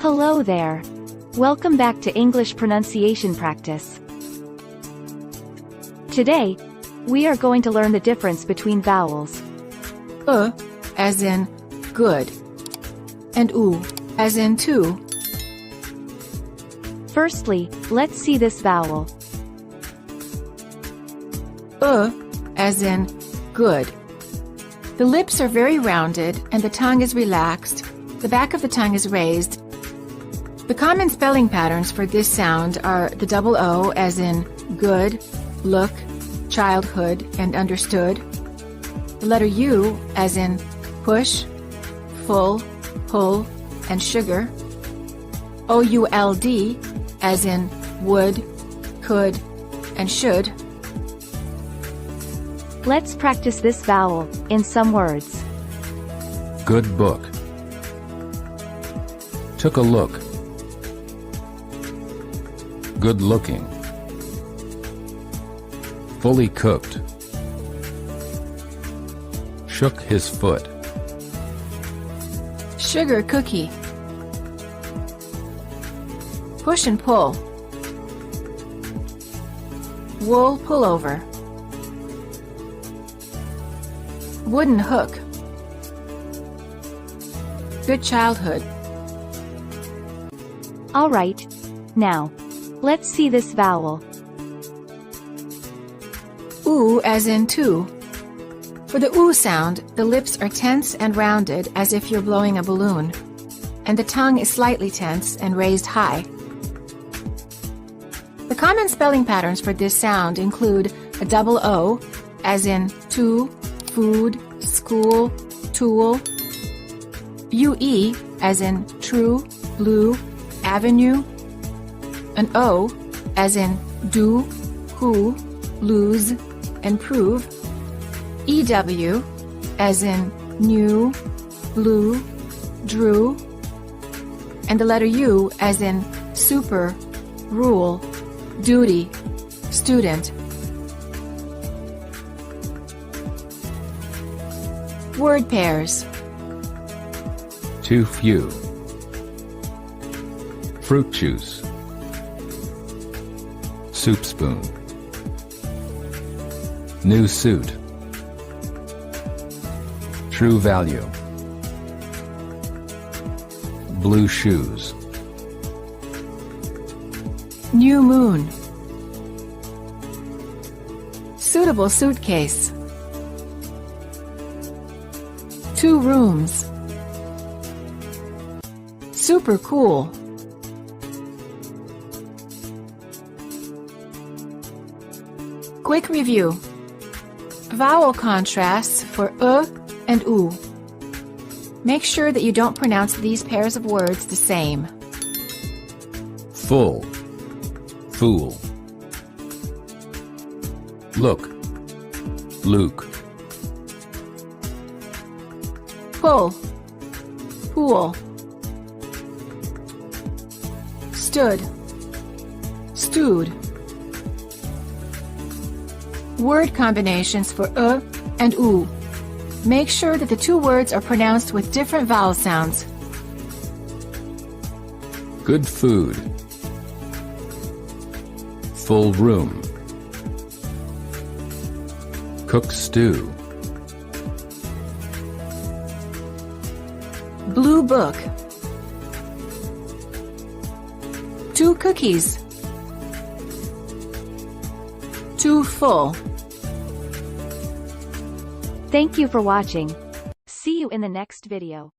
Hello there. Welcome back to English pronunciation practice. Today, we are going to learn the difference between vowels. As in good, and as in to. Firstly, let's see this vowel. As in good. The lips are very rounded and the tongue is relaxed. The back of the tongue is raised. The common spelling patterns for this sound are the double O as in good, look, childhood, and understood. The letter U as in push, full, pull, and sugar. OULD as in would, could, and should. Let's practice this vowel in some words. Good book. Took a look. Good looking. Fully cooked. Shook his foot. Sugar cookie. Push and pull. Wool pullover. Wooden hook. Good childhood. All right. Now, let's see this vowel. Oo as in to. For the oo sound, the lips are tense and rounded as if you're blowing a balloon, and the tongue is slightly tense and raised high. The common spelling patterns for this sound include a double O, as in to, food, school, tool. UE, as in true, blue, avenue. An O, as in do, who, lose, and prove. EW, as in new, blue, drew. And the letter U, as in super, rule, duty, student. Word pairs. Too few. Fruit juice. Soup spoon. New suit. True value. Blue shoes. New moon. Suitable suitcase. 2 rooms. Super cool. Quick review. Vowel contrasts for and oo. Make sure that you don't pronounce these pairs of words the same. Full. Fool. Look. Luke. Pull. Pool. Stood. Stewed. Word combinations for and oo. Make sure that the 2 words are pronounced with different vowel sounds. Good food. Full room. Cook stew. Blue book. 2 cookies. Too full. Thank you for watching. See you in the next video.